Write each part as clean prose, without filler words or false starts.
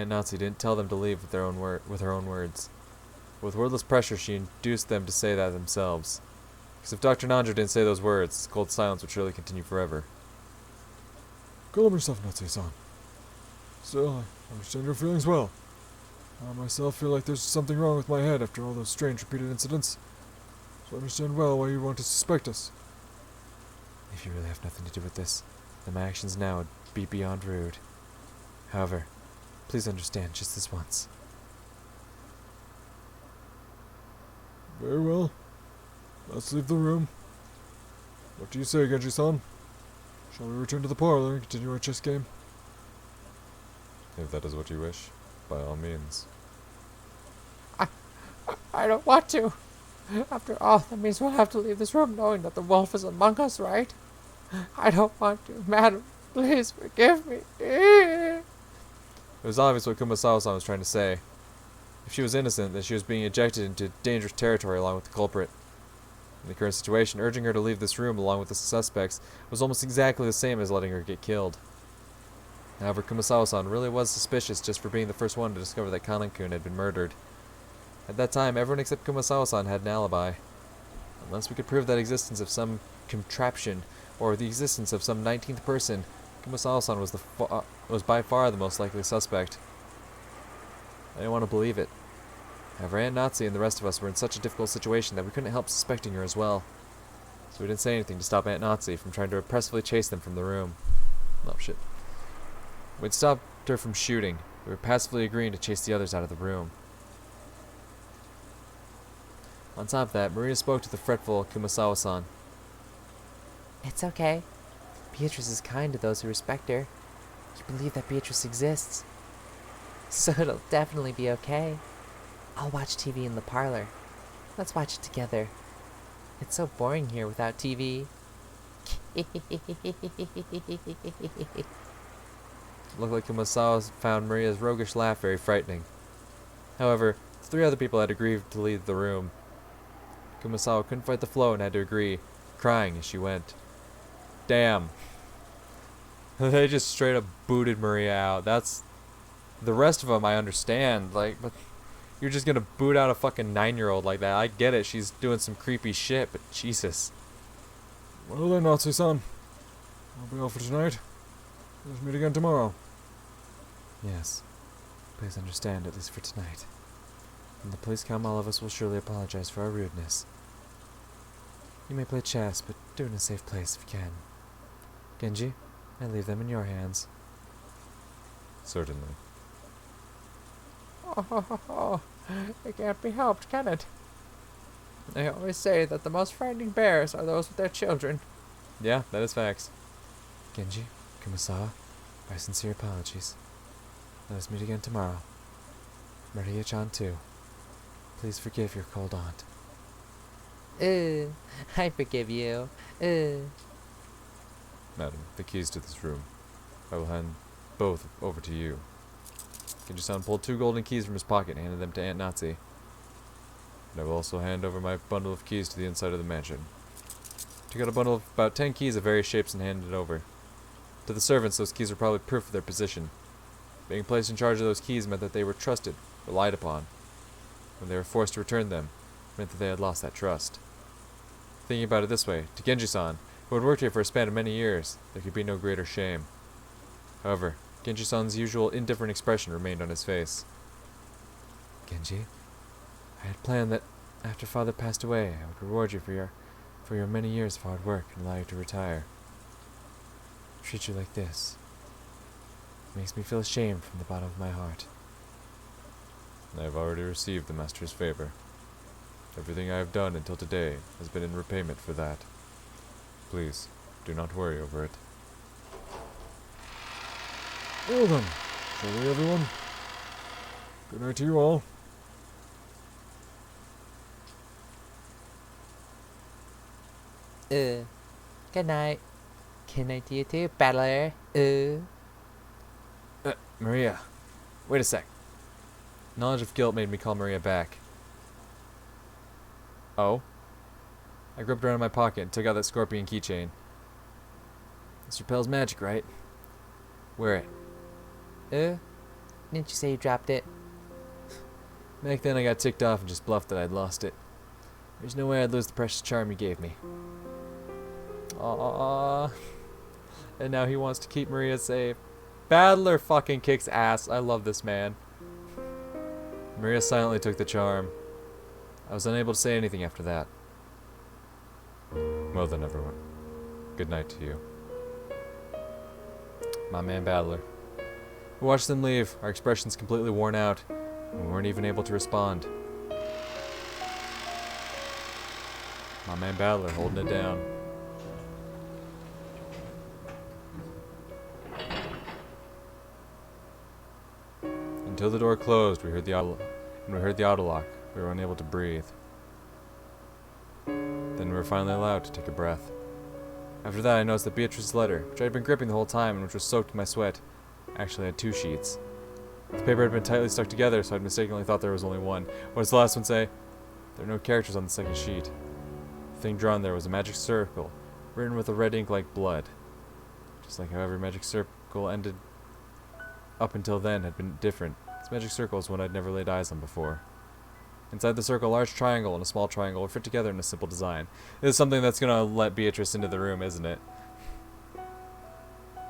Aunt Nazi didn't tell them to leave with her own words. With wordless pressure, she induced them to say that themselves. Because if Dr. Nandra didn't say those words, cold silence would surely continue forever. Calm yourself, Nazi-san. Still, I understand your feelings well. I myself feel like there's something wrong with my head after all those strange repeated incidents. So I understand well why you want to suspect us. If you really have nothing to do with this, then my actions now would be beyond rude. However, please understand just this once. Very well. Let's leave the room. What do you say, Genji-san? Shall we return to the parlor and continue our chess game? If that is what you wish, by all means. I don't want to. After all, that means we'll have to leave this room knowing that the wolf is among us, right? I don't want to. Madam, please forgive me. It was obvious what Kumasawa-san was trying to say. If she was innocent, then she was being ejected into dangerous territory along with the culprit. In the current situation, urging her to leave this room along with the suspects was almost exactly the same as letting her get killed. However, Kumasawa-san really was suspicious just for being the first one to discover that Kanan-kun had been murdered. At that time, everyone except Kumasawa-san had an alibi. Unless we could prove that existence of some contraption, or the existence of some 19th person, Kumasawa-san was by far the most likely suspect. I didn't want to believe it. However, Aunt Nazi and the rest of us were in such a difficult situation that we couldn't help suspecting her as well. So we didn't say anything to stop Aunt Nazi from trying to oppressively chase them from the room. Oh, shit. We'd stopped her from shooting. We were passively agreeing to chase the others out of the room. On top of that, Maria spoke to the fretful Kumasawa-san. It's okay. Beatrice is kind to those who respect her. You believe that Beatrice exists. So it'll definitely be okay. I'll watch TV in the parlor. Let's watch it together. It's so boring here without TV. It looked like Kumasawa found Maria's roguish laugh very frightening. However, the three other people had agreed to leave the room. Kumasawa couldn't fight the flow and had to agree, crying as she went. Damn. They just straight up booted Maria out. That's... The rest of them I understand, like, but you're just gonna boot out a fucking 9-year-old like that. I get it, she's doing some creepy shit, but Jesus. Well then, Nazi-san. I'll be all for tonight. Let's meet again tomorrow. Yes. Please understand, at least for tonight. When the police come, all of us will surely apologize for our rudeness. You may play chess, but do it in a safe place if you can. Genji, I leave them in your hands. Certainly. Oh, it can't be helped, can it? They always say that the most frightening bears are those with their children. Yeah, that is facts. Genji, Kumasawa, our sincere apologies. Let us meet again tomorrow. Maria-chan too. Please forgive your cold aunt. I forgive you. Madam, the keys to this room. I will hand both over to you. Genji-san pulled 2 golden keys from his pocket and handed them to Aunt Nazi. And I will also hand over my bundle of keys to the inside of the mansion. Took out a bundle of about 10 keys of various shapes and handed it over. To the servants, those keys were probably proof of their position. Being placed in charge of those keys meant that they were trusted, relied upon. When they were forced to return them, it meant that they had lost that trust. Thinking about it this way, to Genji-san, who had worked here for a span of many years, there could be no greater shame. However, Genji-san's usual indifferent expression remained on his face. Genji, I had planned that after Father passed away, I would reward you for your many years of hard work and allow you to retire. Treat you like this. It makes me feel ashamed from the bottom of my heart. I have already received the Master's favor. Everything I have done until today has been in repayment for that. Please, do not worry over it. Well then, shall we, everyone? Good night to you all. Good night. Good night to you too, battler. Maria, wait a sec. Knowledge of guilt made me call Maria back. Oh? I groped around in my pocket and took out that scorpion keychain. This repels magic, right? Wear it. Didn't you say you dropped it? Back then I got ticked off and just bluffed that I'd lost it. There's no way I'd lose the precious charm you gave me. Aww. And now he wants to keep Maria safe. Battler fucking kicks ass. I love this man. Maria silently took the charm. I was unable to say anything after that. Well then, everyone. Good night to you. My man Battler. We watched them leave, our expressions completely worn out, and we weren't even able to respond. My man Battler holding it down. Until the door closed, we heard the auto lock. We were unable to breathe. Then we were finally allowed to take a breath. After that, I noticed that Beatrice's letter, which I had been gripping the whole time and which was soaked in my sweat, actually had 2 sheets. The paper had been tightly stuck together, so I'd mistakenly thought there was only one. What does the last one say? There are no characters on the second sheet. The thing drawn there was a magic circle, written with a red ink like blood. Just like how every magic circle ended up until then had been different. This magic circle is one I'd never laid eyes on before. Inside the circle, a large triangle and a small triangle were fit together in a simple design. This is something that's going to let Beatrice into the room, isn't it?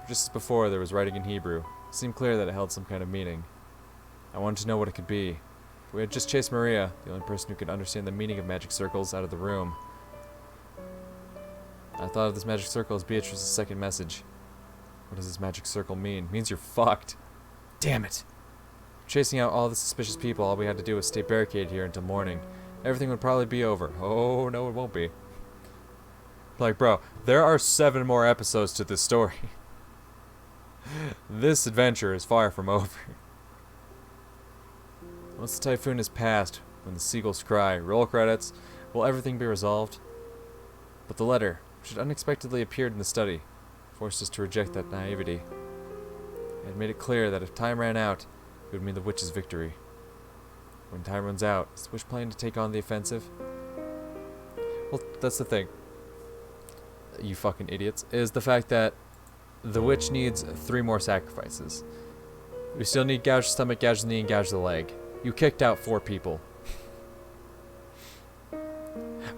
Just as before, there was writing in Hebrew. It seemed clear that it held some kind of meaning. I wanted to know what it could be. We had just chased Maria, the only person who could understand the meaning of magic circles, out of the room. I thought of this magic circle as Beatrice's second message. What does this magic circle mean? It means you're fucked. Damn it. Chasing out all the suspicious people, all we had to do was stay barricaded here until morning. Everything would probably be over. Oh, no, it won't be. Like, bro, there are 7 more episodes to this story. This adventure is far from over. Once the typhoon has passed, when the seagulls cry, roll credits, will everything be resolved? But the letter, which had unexpectedly appeared in the study, forced us to reject that naivety. It had made it clear that if time ran out, it would mean the witch's victory. When time runs out, is the witch planning to take on the offensive? Well, that's the thing, you fucking idiots, is the fact that the witch needs 3 more sacrifices. We still need gouge the stomach, gouge the knee, and gouge the leg. You kicked out 4 people.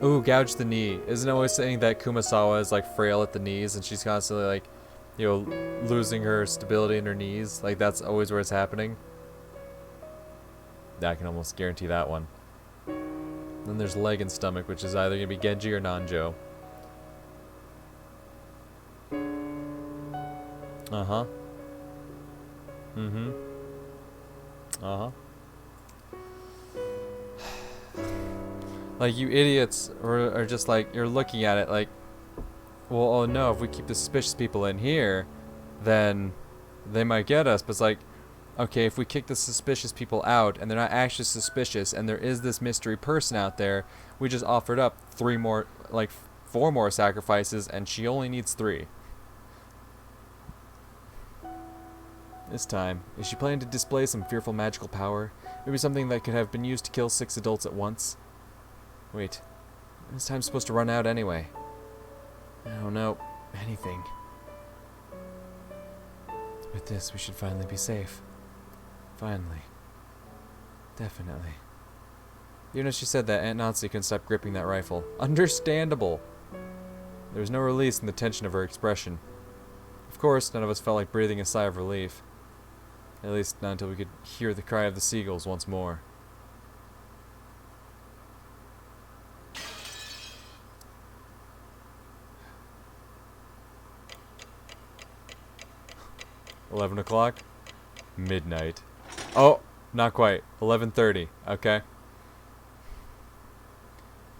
Ooh, gouge the knee. Isn't it always saying that Kumasawa is like frail at the knees and she's constantly like, you know, losing her stability in her knees? Like that's always where it's happening. I can almost guarantee that one. Then there's leg and stomach, which is either going to be Genji or Nanjo. Uh-huh. Mm-hmm. Uh-huh. Like, you idiots are just like, you're looking at it like, well, oh no, if we keep the suspicious people in here, then they might get us. But it's like, okay, if we kick the suspicious people out and they're not actually suspicious and there is this mystery person out there, we just offered up 4 more sacrifices and she only needs 3. This time, is she planning to display some fearful magical power? Maybe something that could have been used to kill 6 adults at once? Wait, this time's supposed to run out anyway. I don't know anything. With this, we should finally be safe. Finally. Definitely. Even as she said that, Aunt Nazi couldn't stop gripping that rifle. Understandable! There was no release in the tension of her expression. Of course, none of us felt like breathing a sigh of relief. At least not until we could hear the cry of the seagulls once more. $11 midnight. Oh, not quite. 11:30. Okay.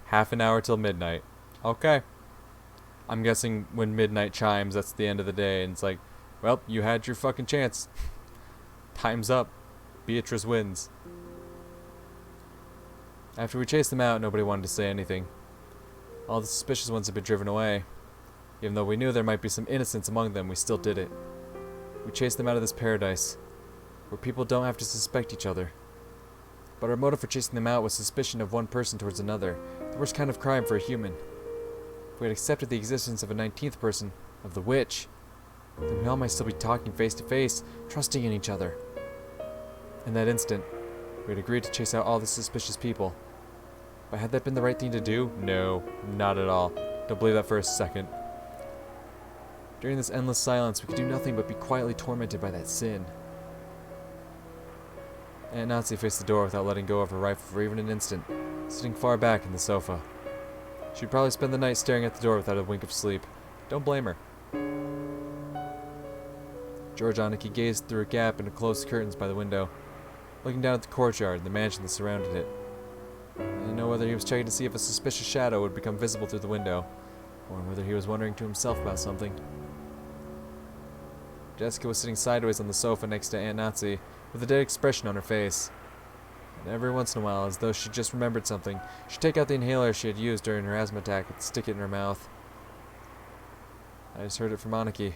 Half an hour till midnight. Okay. I'm guessing when midnight chimes, that's the end of the day, and it's like, well, you had your fucking chance. Time's up. Beatrice wins. After we chased them out, nobody wanted to say anything. All the suspicious ones had been driven away. Even though we knew there might be some innocents among them, we still did it. We chased them out of this paradise, where people don't have to suspect each other. But our motive for chasing them out was suspicion of one person towards another, the worst kind of crime for a human. If we had accepted the existence of a 19th person, of the witch, then we all might still be talking face to face, trusting in each other. In that instant, we had agreed to chase out all the suspicious people. But had that been the right thing to do? No, not at all. Don't believe that for a second. During this endless silence, we could do nothing but be quietly tormented by that sin. Aunt Nazi faced the door without letting go of her rifle for even an instant, sitting far back in the sofa. She'd probably spend the night staring at the door without a wink of sleep. Don't blame her. George Aniki gazed through a gap in the closed curtains by the window, looking down at the courtyard and the mansion that surrounded it. I didn't know whether he was checking to see if a suspicious shadow would become visible through the window, or whether he was wondering to himself about something. Jessica was sitting sideways on the sofa next to Aunt Nazi, with a dead expression on her face. And every once in a while, as though she just remembered something, she'd take out the inhaler she had used during her asthma attack and stick it in her mouth. I just heard it from Aniki.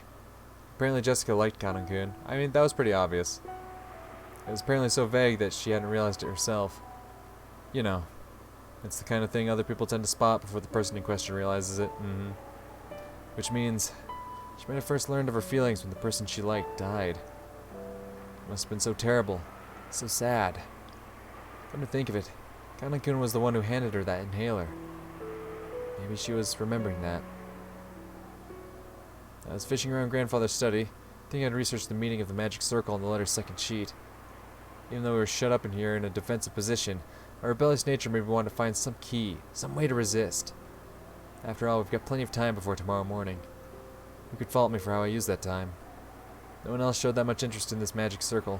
Apparently Jessica liked Kanon-kun. I mean, that was pretty obvious. It was apparently so vague that she hadn't realized it herself. You know, it's the kind of thing other people tend to spot before the person in question realizes it. Which means she might have first learned of her feelings when the person she liked died. It must have been so terrible, so sad. Come to think of it, Kanon-kun was the one who handed her that inhaler. Maybe she was remembering that. I was fishing around Grandfather's study, thinking I'd researched the meaning of the magic circle on the letter's second sheet. Even though we were shut up in here in a defensive position, our rebellious nature made me want to find some key, some way to resist. After all, we've got plenty of time before tomorrow morning. Who could fault me for how I used that time? No one else showed that much interest in this magic circle.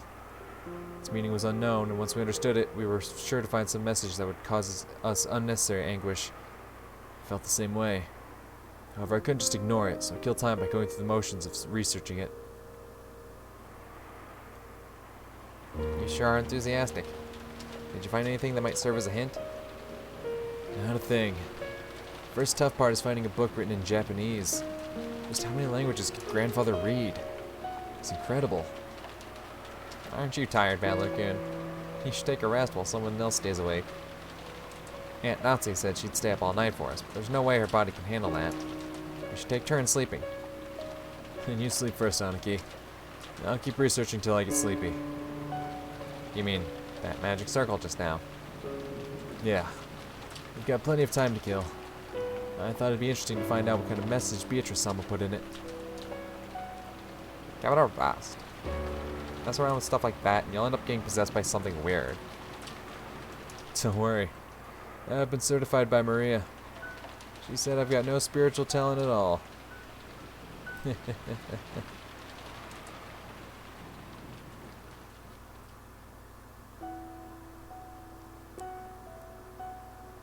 Its meaning was unknown, and once we understood it, we were sure to find some message that would cause us unnecessary anguish. I felt the same way. However, I couldn't just ignore it, so I killed time by going through the motions of researching it. You sure are enthusiastic. Did you find anything that might serve as a hint? Not a thing. First tough part is finding a book written in Japanese. Just how many languages could Grandfather read? It's incredible. Aren't you tired, Valor-kun? You should take a rest while someone else stays awake. Aunt Nazi said she'd stay up all night for us, but there's no way her body can handle that. We should take turns sleeping. And you sleep first, Aniki. I'll keep researching till I get sleepy. You mean that magic circle just now? Yeah. We've got plenty of time to kill. I thought it'd be interesting to find out what kind of message Beatrice-sama put in it. Give it a rest. Mess around with stuff like that and you'll end up getting possessed by something weird. Don't worry. I've been certified by Maria. She said I've got no spiritual talent at all.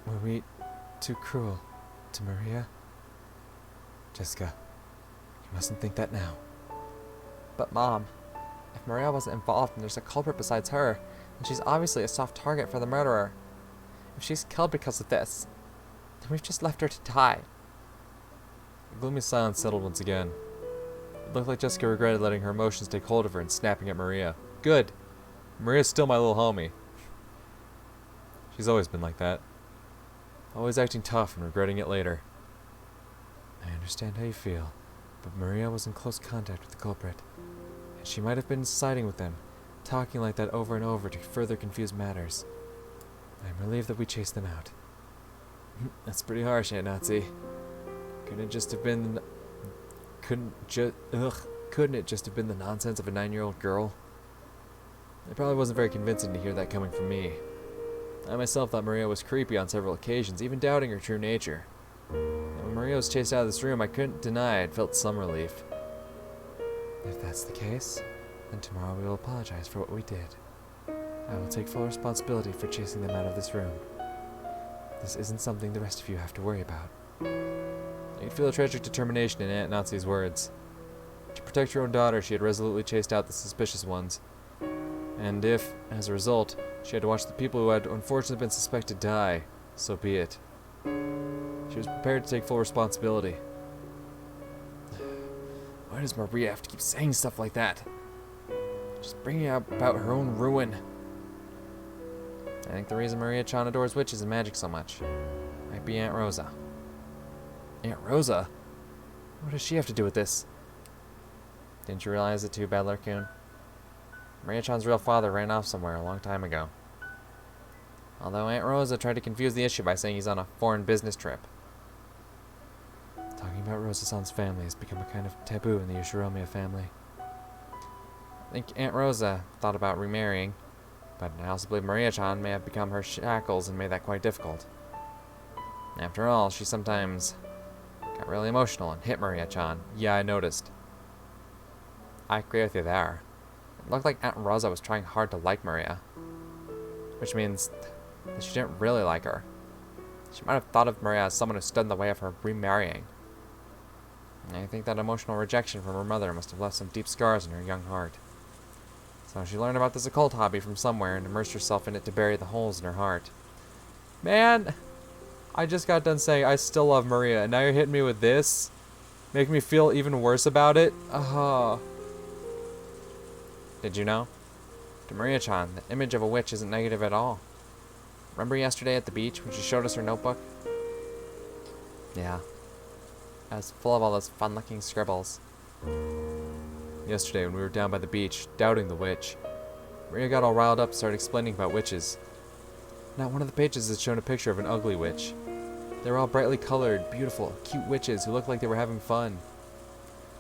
Were we too cruel to Maria? Jessica, you mustn't think that now. But Mom, if Maria wasn't involved and there's a culprit besides her, then she's obviously a soft target for the murderer. If she's killed because of this, then we've just left her to die. The gloomy silence settled once again. It looked like Jessica regretted letting her emotions take hold of her and snapping at Maria. Good! Maria's still my little homie. She's always been like that. Always acting tough and regretting it later. I understand how you feel, but Maria was in close contact with the culprit, and she might have been siding with them, talking like that over and over to further confuse matters. I'm relieved that we chased them out. That's pretty harsh, Aunt Nazi. Couldn't it just have been couldn't it just have been the nonsense of a 9-year-old girl? It probably wasn't very convincing to hear that coming from me. I myself thought Maria was creepy on several occasions, even doubting her true nature. And when Maria was chased out of this room, I couldn't deny I'd felt some relief. If that's the case, then tomorrow we will apologize for what we did. I will take full responsibility for chasing them out of this room. This isn't something the rest of you have to worry about. You could feel a tragic determination in Aunt Nazi's words. To protect her own daughter, she had resolutely chased out the suspicious ones. And if, as a result, she had to watch the people who had unfortunately been suspected die, so be it. She was prepared to take full responsibility. Why does Maria have to keep saying stuff like that? Just bringing out about her own ruin. I think the reason Maria Chan adores witches and magic so much might be Aunt Rosa. Aunt Rosa? What does she have to do with this? Didn't you realize it too, Badler-kun? Maria-chan's real father ran off somewhere a long time ago. Although Aunt Rosa tried to confuse the issue by saying he's on a foreign business trip. Talking about Rosa-san's family has become a kind of taboo in the Yoshiromiya family. I think Aunt Rosa thought about remarrying, but I also believe Maria-chan may have become her shackles and made that quite difficult. After all, she sometimes got really emotional and hit Maria-chan. Yeah, I noticed. I agree with you there. It looked like Aunt Rosa was trying hard to like Maria, which means that she didn't really like her. She might have thought of Maria as someone who stood in the way of her remarrying. I think that emotional rejection from her mother must have left some deep scars in her young heart. So she learned about this occult hobby from somewhere and immersed herself in it to bury the holes in her heart. Man, I just got done saying I still love Maria, and now you're hitting me with this? Making me feel even worse about it? Did you know? To Maria-chan, the image of a witch isn't negative at all. Remember yesterday at the beach when she showed us her notebook? Yeah. It was full of all those fun-looking scribbles. Yesterday when we were down by the beach, doubting the witch, Maria got all riled up and started explaining about witches. Not one of the pages had shown a picture of an ugly witch. They were all brightly colored, beautiful, cute witches who looked like they were having fun.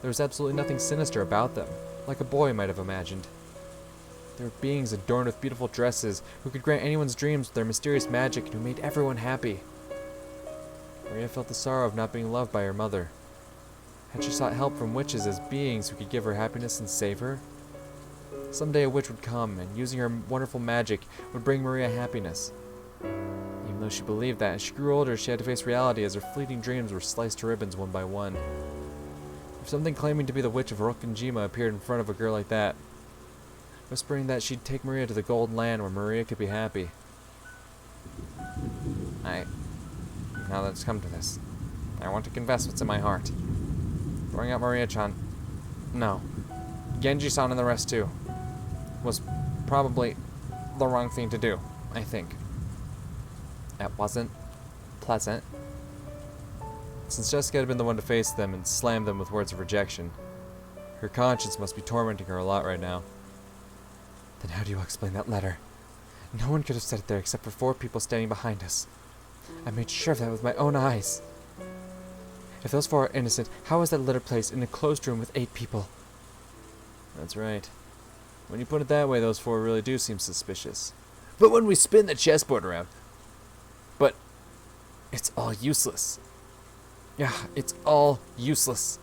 There was absolutely nothing sinister about them, like a boy might have imagined. They were beings adorned with beautiful dresses who could grant anyone's dreams with their mysterious magic and who made everyone happy. Maria felt the sorrow of not being loved by her mother. Had she sought help from witches as beings who could give her happiness and save her? Someday a witch would come, and using her wonderful magic, would bring Maria happiness. Even though she believed that, as she grew older, she had to face reality as her fleeting dreams were sliced to ribbons one by one. If something claiming to be the witch of Rokkenjima appeared in front of a girl like that, whispering that she'd take Maria to the Golden Land where Maria could be happy. Now that it's come to this, I want to confess what's in my heart. Throwing out Maria-chan, no, Genji-san and the rest too, was probably the wrong thing to do, I think. It wasn't pleasant. Since Jessica had been the one to face them and slam them with words of rejection, her conscience must be tormenting her a lot right now. Then how do you explain that letter? No one could have said it there except for 4 people standing behind us. I made sure of that with my own eyes. If those 4 are innocent, how was that letter placed in a closed room with 8 people? That's right. When you put it that way, those 4 really do seem suspicious. But when we spin the chessboard around... But it's all useless. Yeah, it's all useless.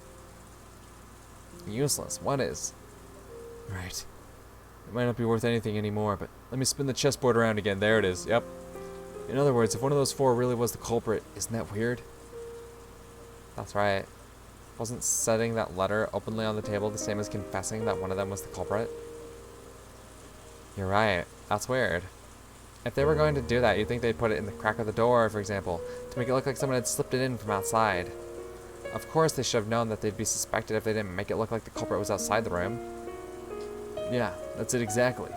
Useless? What is? Right. It might not be worth anything anymore, but let me spin the chessboard around again. There it is. Yep. In other words, if one of those 4 really was the culprit, isn't that weird? That's right. Wasn't setting that letter openly on the table the same as confessing that one of them was the culprit? You're right. That's weird. If they were going to do that, you'd think they'd put it in the crack of the door, for example, to make it look like someone had slipped it in from outside. Of course they should have known that they'd be suspected if they didn't make it look like the culprit was outside the room. Yeah, that's it exactly.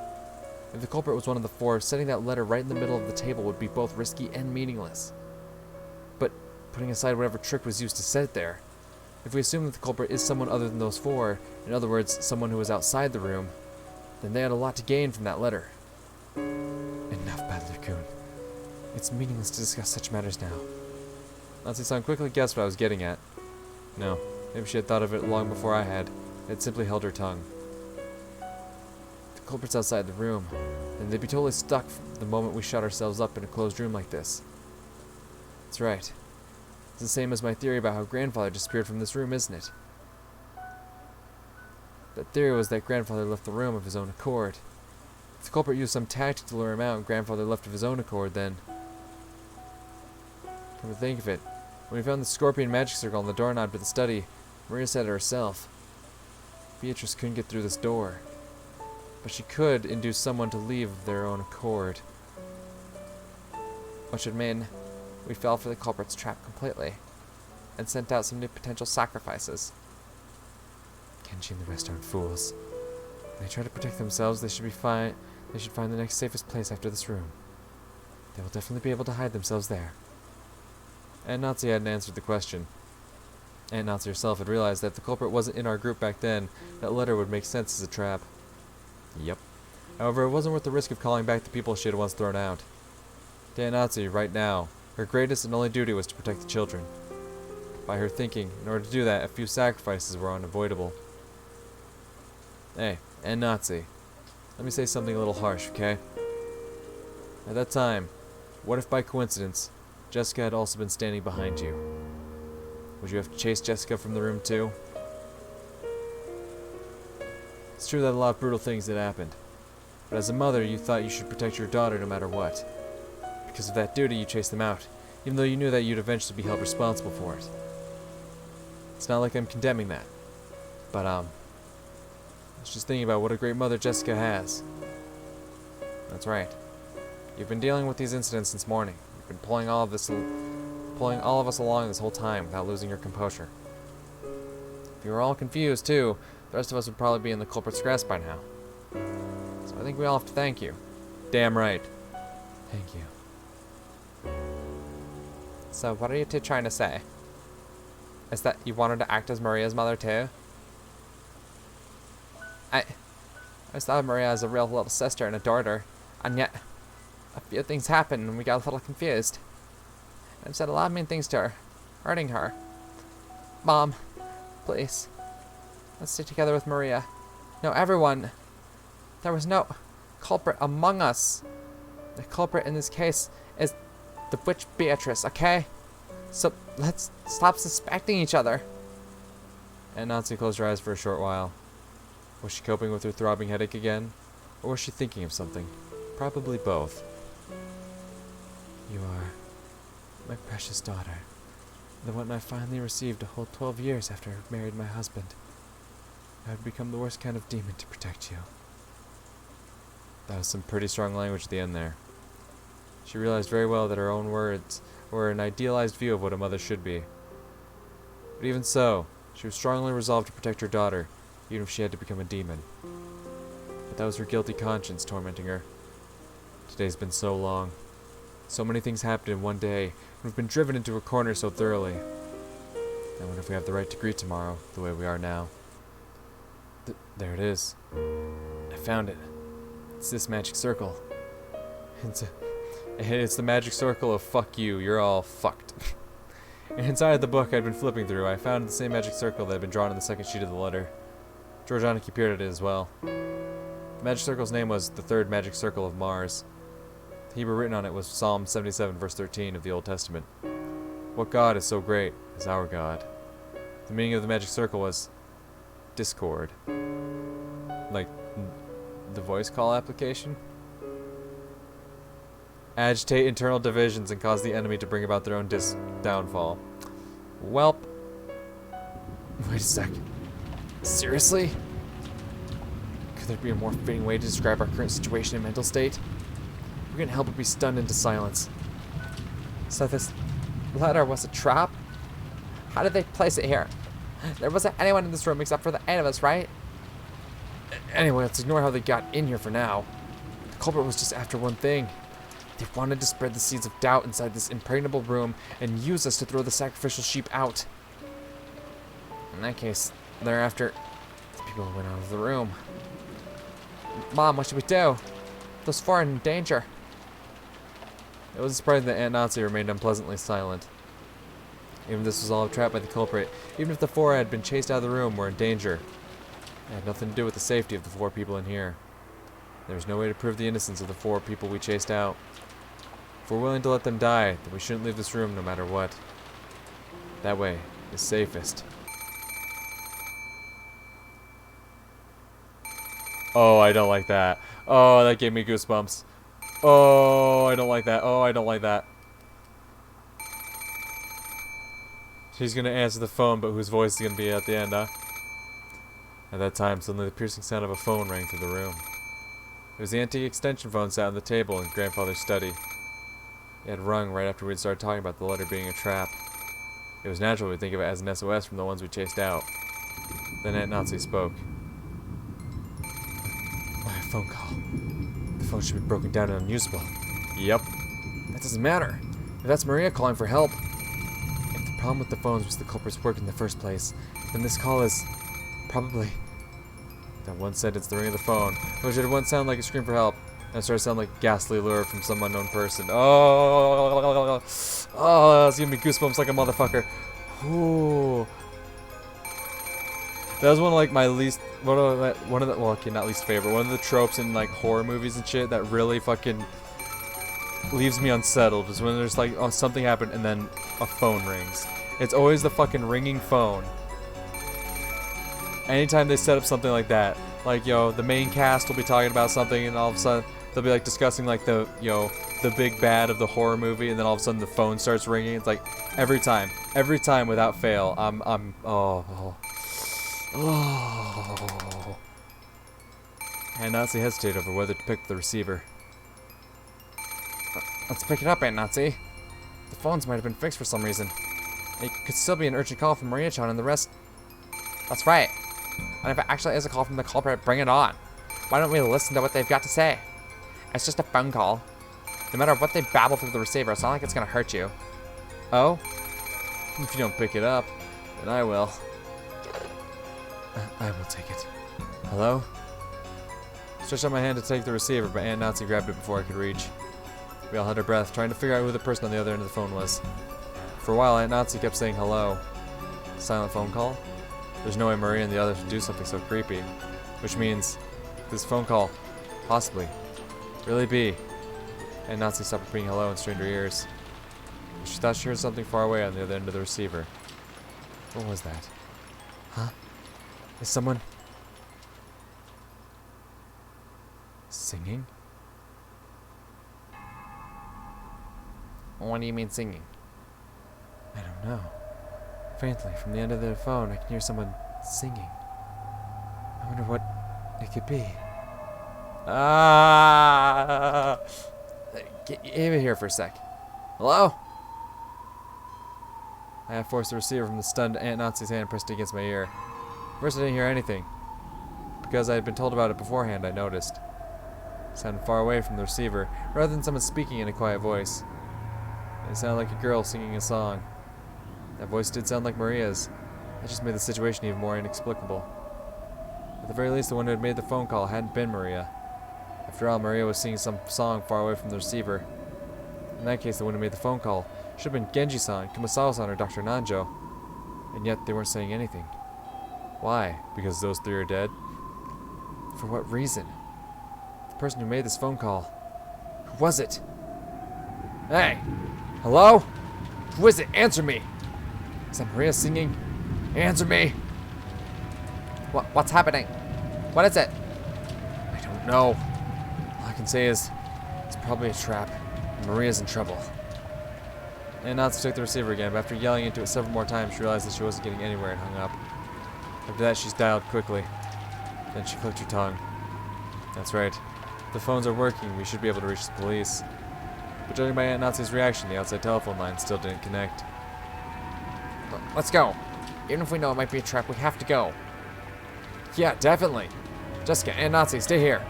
If the culprit was one of the 4, setting that letter right in the middle of the table would be both risky and meaningless. But putting aside whatever trick was used to set it there, if we assume that the culprit is someone other than those 4, in other words, someone who was outside the room, then they had a lot to gain from that letter. Enough, Battler-kun. It's meaningless to discuss such matters now. Natsu-san quickly guessed what I was getting at. No, maybe she had thought of it long before I had. It simply held her tongue. The culprit's outside the room, and they'd be totally stuck the moment we shut ourselves up in a closed room like this. That's right. It's the same as my theory about how Grandfather disappeared from this room, isn't it? That theory was that Grandfather left the room of his own accord. If the culprit used some tactic to lure him out and Grandfather left of his own accord, then... Come to think of it, when we found the scorpion magic circle on the doorknob to the study, Maria said it herself. Beatrice couldn't get through this door, but she could induce someone to leave of their own accord. Which would mean we fell for the culprit's trap completely, and sent out some new potential sacrifices. Kenji and the rest aren't fools. When they try to protect themselves, they should find the next safest place after this room. They will definitely be able to hide themselves there. Aunt Natsu hadn't answered the question. Aunt Natsu herself had realized that if the culprit wasn't in our group back then, that letter would make sense as a trap. Yep. However, it wasn't worth the risk of calling back the people she had once thrown out. To Aunt Nazi, right now, her greatest and only duty was to protect the children. By her thinking, in order to do that, a few sacrifices were unavoidable. Hey, Aunt Nazi, let me say something a little harsh, okay? At that time, what if by coincidence, Jessica had also been standing behind you? Would you have chased Jessica from the room too? It's true that a lot of brutal things had happened, but as a mother, you thought you should protect your daughter no matter what. Because of that duty, you chased them out, even though you knew that you'd eventually be held responsible for it. It's not like I'm condemning that, but I was just thinking about what a great mother Jessica has. That's right. You've been dealing with these incidents since morning. You've been pulling all of us along this whole time without losing your composure. If you were all confused too, the rest of us would probably be in the culprit's grasp by now. So I think we all have to thank you. Damn right. Thank you. So what are you two trying to say? Is that you wanted to act as Maria's mother too? I just thought of Maria as a real little sister and adored her, and yet a few things happened and we got a little confused. I've said a lot of mean things to her, hurting her. Mom, please, let's stick together with Maria. No, everyone. There was no culprit among us. The culprit in this case is the witch Beatrice, okay? So let's stop suspecting each other. Aunt Nancy closed her eyes for a short while. Was she coping with her throbbing headache again? Or was she thinking of something? Probably both. You are my precious daughter, the one I finally received a whole 12 years after I married my husband. I had become the worst kind of demon to protect you. That was some pretty strong language at the end there. She realized very well that her own words were an idealized view of what a mother should be. But even so, she was strongly resolved to protect her daughter, even if she had to become a demon. But that was her guilty conscience tormenting her. Today's been so long. So many things happened in one day, and we've been driven into a corner so thoroughly. I wonder if we have the right to grieve tomorrow, the way we are now. There it is. I found it. It's this magic circle. It's the magic circle of fuck you, you're all fucked. And inside the book I'd been flipping through, I found the same magic circle that had been drawn on the second sheet of the letter. Georgiana appeared at it as well. The magic circle's name was the Third Magic Circle of Mars. The Hebrew written on it was Psalm 77 verse 13 of the Old Testament. What God is so great is our God. The meaning of the magic circle was discord. Like the voice call application? Agitate internal divisions and cause the enemy to bring about their own downfall. Welp. Wait a sec. Seriously? Could there be a more fitting way to describe our current situation and mental state? We couldn't help but be stunned into silence. So this letter was a trap? How did they place it here? There wasn't anyone in this room except for the eight of us, right? Anyway, let's ignore how they got in here for now. The culprit was just after one thing. They wanted to spread the seeds of doubt inside this impregnable room and use us to throw the sacrificial sheep out. In that case, they're after the people who went out of the room. Mom, what should we do? Those four are in danger. It was surprising that Aunt Nazi remained unpleasantly silent. Even if this was all trapped by the culprit, even if the four had been chased out of the room, were in danger. It had nothing to do with the safety of the four people in here. There was no way to prove the innocence of the four people we chased out. If we're willing to let them die, then we shouldn't leave this room no matter what. That way is safest. Oh, I don't like that. Oh, that gave me goosebumps. Oh, I don't like that. Oh, I don't like that. She's gonna answer the phone, but whose voice is gonna be at the end, huh? At that time, suddenly the piercing sound of a phone rang through the room. It was the antique extension phone sat on the table in Grandfather's study. It had rung right after we'd started talking about the letter being a trap. It was natural we'd think of it as an SOS from the ones we chased out. Then Aunt Nazi spoke. Why a phone call? The phone should be broken down and unusable. Yep. That doesn't matter. If that's Maria calling for help. If the problem with the phones was the culprit's work in the first place, then this call is probably That one sentence, the ring of the phone, which it once sounded like a scream for help, and it started to sound like a ghastly lure from some unknown person. Oh, it's giving me goosebumps like a motherfucker. Ooh. That was one of like my least, one of the, well, okay, not least favorite, one of the tropes in like horror movies and shit that really fucking leaves me unsettled is when there's like, oh, something happened and then a phone rings. It's always the fucking ringing phone. Anytime they set up something like that, like, yo, the main cast will be talking about something and all of a sudden they'll be like discussing like the, the big bad of the horror movie, and then all of a sudden the phone starts ringing. It's like every time without fail, and Nazi hesitated over whether to pick up the receiver. Let's pick it up, Aunt Nazi. The phones might have been fixed for some reason. It could still be an urgent call from Maria-chan and the rest. That's right. And if it actually is a call from the culprit, bring it on. Why don't we listen to what they've got to say? It's just a phone call. No matter what they babble through the receiver, it's not like it's gonna hurt you. Oh? If you don't pick it up, then I will. I will take it. Hello? Stretched out my hand to take the receiver, but Aunt Nazi grabbed it before I could reach. We all held our breath, trying to figure out who the person on the other end of the phone was. For a while, Aunt Nazi kept saying hello. Silent phone call? There's no way Maria and the others would do something so creepy. Which means, this phone call, possibly, really be. Aunt Nazi stopped repeating hello and strained her ears. She thought she heard something far away on the other end of the receiver. What was that? Huh? Is someone singing? What do you mean singing? I don't know. Faintly, from the end of the phone, I can hear someone singing. I wonder what it could be. Ah! Get over here for a sec. Hello? I have forced the receiver from the stunned Aunt Nazi's hand pressed against my ear. First I didn't hear anything. Because I had been told about it beforehand, I noticed. It sounded far away from the receiver, rather than someone speaking in a quiet voice. It sounded like a girl singing a song. That voice did sound like Maria's. That just made the situation even more inexplicable. At the very least, the one who had made the phone call hadn't been Maria. After all, Maria was singing some song far away from the receiver. In that case, the one who made the phone call should have been Genji-san, Kumasawa-san, or Dr. Nanjo. And yet, they weren't saying anything. Why? Because those three are dead? For what reason? The person who made this phone call. Who was it? Hey! Hello? Who is it? Answer me! Is that Maria singing? Answer me! What's happening? What is it? I don't know. All I can say is, it's probably a trap. And Maria's in trouble. And Nazi took the receiver again, but after yelling into it several more times, she realized that she wasn't getting anywhere and hung up. After that, she dialed quickly. Then she clicked her tongue. That's right. The phones are working. We should be able to reach the police. But judging by Aunt Nazi's reaction, the outside telephone line still didn't connect. Let's go. Even if we know it might be a trap, we have to go. Yeah, definitely. Jessica, Aunt Nazi, stay here.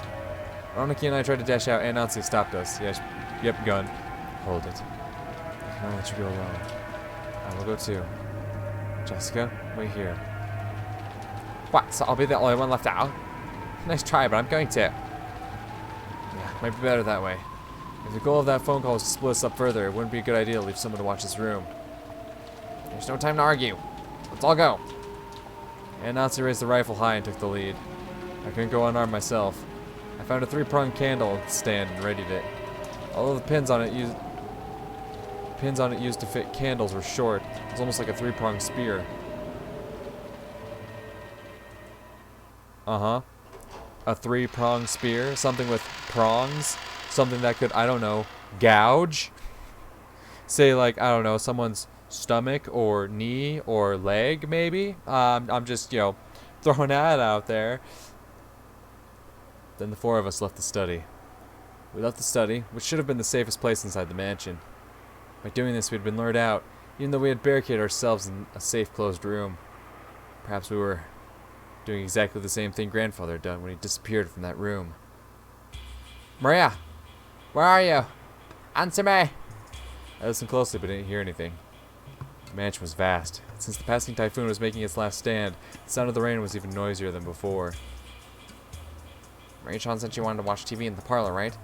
Veronica and I tried to dash out. Aunt Nazi stopped us. Yes, yep, gun. Hold it. I cannot let you go alone. I will go too. Jessica, wait here. What? So I'll be the only one left out? Nice try, but I'm going to. Yeah, might be better that way. If the goal of that phone call was to split us up further, it wouldn't be a good idea to leave someone to watch this room. There's no time to argue. Let's all go. And Nazi raised the rifle high and took the lead. I couldn't go unarmed myself. I found a 3-pronged candle stand and readied it. Although the pins on it used to fit candles were short, it was almost like a 3-pronged spear. Uh-huh. A 3-pronged spear? Something with prongs? Something that could, I don't know, gouge? Say, like, I don't know, someone's stomach or knee or leg, maybe? I'm just, throwing that out there. Then the four of us left the study. We left the study, which should have been the safest place inside the mansion. By doing this, we had been lured out, even though we had barricaded ourselves in a safe, closed room. Perhaps we were doing exactly the same thing Grandfather had done when he disappeared from that room. Maria! Where are you? Answer me! I listened closely but didn't hear anything. The mansion was vast. Since the passing typhoon was making its last stand, the sound of the rain was even noisier than before. Marie-chan said she wanted to watch TV in the parlor, right?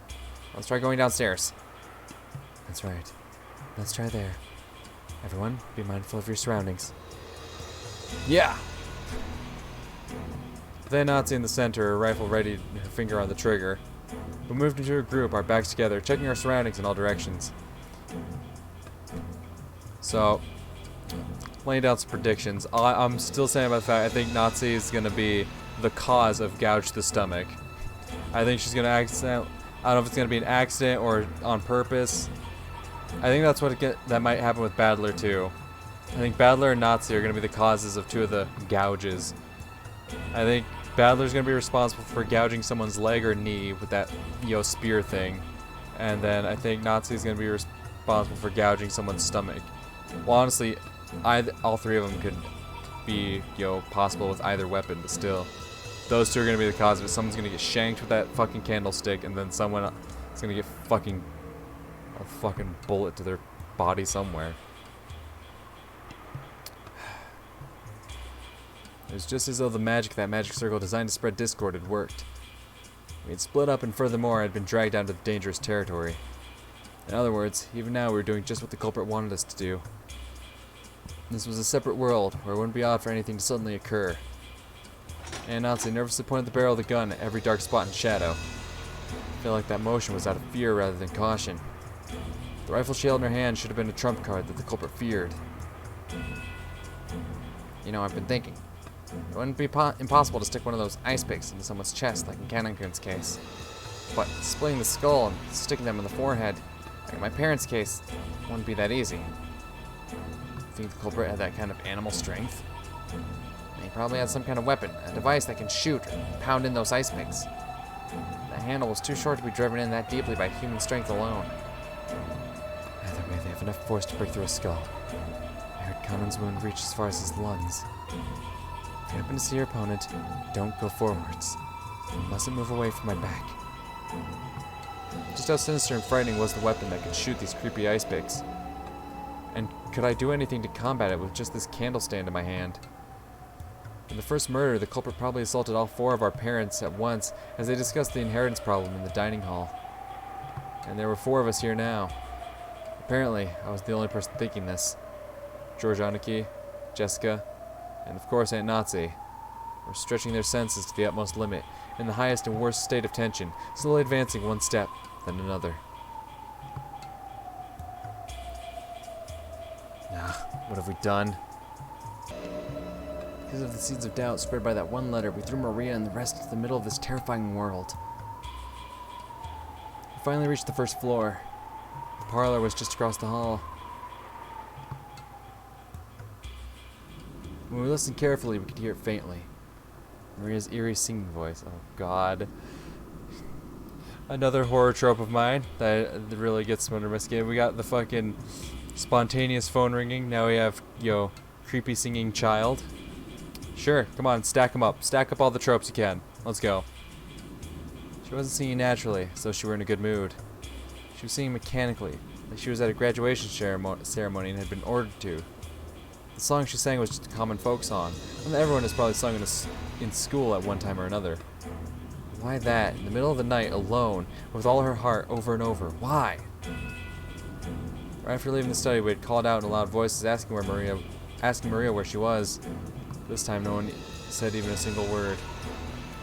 Let's try going downstairs. That's right. Let's try there. Everyone, be mindful of your surroundings. Yeah! Then Nazi in the center, her rifle ready, her finger on the trigger. We moved into a group, our backs together, checking our surroundings in all directions. So, laying down some predictions. I'm still saying about the fact I think Nazi is going to be the cause of Gouge the Stomach. I think she's going to accident. I don't know if it's going to be an accident or on purpose. I think that's what that might happen with Battler too. I think Battler and Nazi are going to be the causes of two of the gouges. I think Battler's going to be responsible for gouging someone's leg or knee with that spear thing. And then I think Nazi's going to be responsible for gouging someone's stomach. Well, honestly, all three of them could be, possible with either weapon, but still. Those two are going to be the cause of it. Someone's going to get shanked with that fucking candlestick, and then someone is going to get a fucking bullet to their body somewhere. It was just as though that magic circle designed to spread discord had worked. We had split up, and furthermore, had been dragged down to dangerous territory. In other words, even now we were doing just what the culprit wanted us to do. This was a separate world, where it wouldn't be odd for anything to suddenly occur. And Nazi nervously pointed the barrel of the gun at every dark spot and shadow. I feel like that motion was out of fear rather than caution. The rifle she held in her hand should have been a trump card that the culprit feared. I've been thinking. It wouldn't be impossible to stick one of those ice picks into someone's chest, like in Kanankun's case. But splitting the skull and sticking them in the forehead, like in my parents' case, wouldn't be that easy. Think the culprit had that kind of animal strength? He probably had some kind of weapon, a device that can shoot or pound in those ice picks. The handle was too short to be driven in that deeply by human strength alone. Either way, they have enough force to break through a skull. I heard Kanan's wound reach as far as his lungs. If you happen to see your opponent, don't go forwards. You mustn't move away from my back. Just how sinister and frightening was the weapon that could shoot these creepy ice picks? And could I do anything to combat it with just this candle stand in my hand? In the first murder, the culprit probably assaulted all four of our parents at once as they discussed the inheritance problem in the dining hall. And there were four of us here now. Apparently, I was the only person thinking this. George Aniki, Jessica, and of course Aunt Nazi were stretching their senses to the utmost limit, in the highest and worst state of tension, slowly advancing one step, then another. What have we done? Because of the seeds of doubt spread by that one letter, we threw Maria and the rest into the middle of this terrifying world. We finally reached the first floor. The parlor was just across the hall. When we listened carefully, we could hear it faintly. Maria's eerie singing voice. Oh, God. Another horror trope of mine that really gets under my skin. We got the fucking spontaneous phone ringing. Now we have, creepy singing child. Sure, come on, stack them up. Stack up all the tropes you can. Let's go. She wasn't singing naturally, so she were in a good mood. She was singing mechanically, like she was at a graduation ceremony and had been ordered to. The song she sang was just a common folk song, and everyone has probably sung in school at one time or another. Why that, in the middle of the night, alone, with all her heart, over and over? Why? Right after leaving the study, we had called out in loud voices asking Maria where she was. This time no one said even a single word.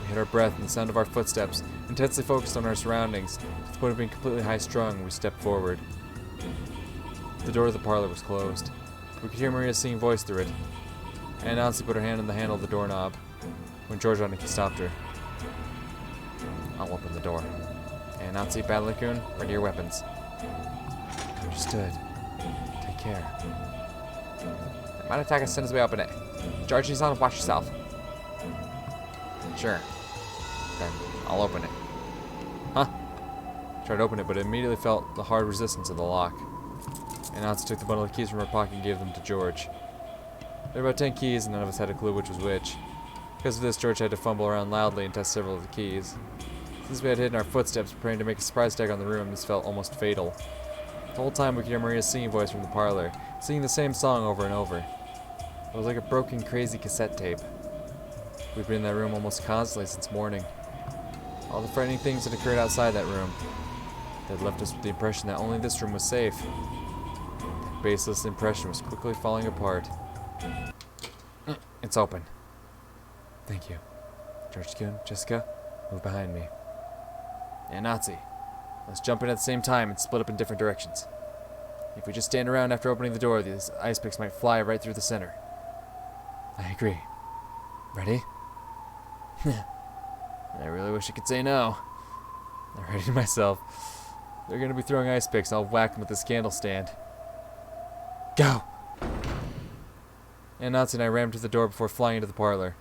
We hid our breath and the sound of our footsteps, intensely focused on our surroundings. To the point of being completely high-strung, we stepped forward. The door of the parlor was closed. We could hear Maria's singing voice through it. Aunt Nancy put her hand on the handle of the doorknob when George Aniki stopped her. I'll open the door. Aunt Nancy, Battler-kun, ready your weapons. Understood. Take care. They might attack as soon as we open it. George, he's on, watch yourself. Sure. Then I'll open it. Huh? Tried to open it, but immediately felt the hard resistance of the lock. And Nancy took the bundle of keys from her pocket and gave them to George. There were about 10 keys, and none of us had a clue which was which. Because of this, George had to fumble around loudly and test several of the keys. Since we had hidden our footsteps, preparing to make a surprise attack on the room, this felt almost fatal. The whole time we could hear Maria's singing voice from the parlor, singing the same song over and over. It was like a broken, crazy cassette tape. We'd been in that room almost constantly since morning. All the frightening things that occurred outside that room. They had left us with the impression that only this room was safe. That baseless impression was quickly falling apart. It's open. Thank you. George-kun, Jessica, move behind me. And Nazi, let's jump in at the same time and split up in different directions. If we just stand around after opening the door, these ice picks might fly right through the center. I agree. Ready? I really wish I could say no. I readied myself. They're gonna be throwing ice picks, and I'll whack them with this candle stand. Go! And Nazi and I rammed to the door before flying into the parlor,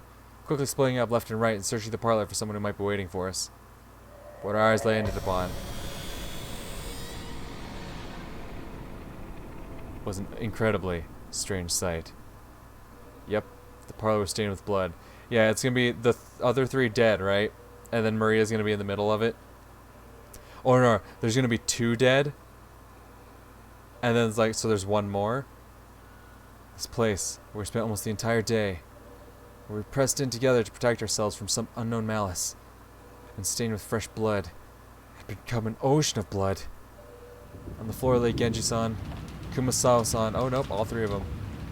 quickly splitting up left and right and searching the parlor for someone who might be waiting for us. What our eyes landed upon was an incredibly strange sight. Yep, the parlor was stained with blood. Yeah, it's gonna be the other three dead, right? And then Maria's gonna be in the middle of it. Or no, there's gonna be 2 dead. And then it's like, so there's 1 more. This place, where we spent almost the entire day, where we pressed in together to protect ourselves from some unknown malice, and stained with fresh blood, had become an ocean of blood. On the floor lay Genji-san, Kumasawa-san, oh nope, all 3 of them,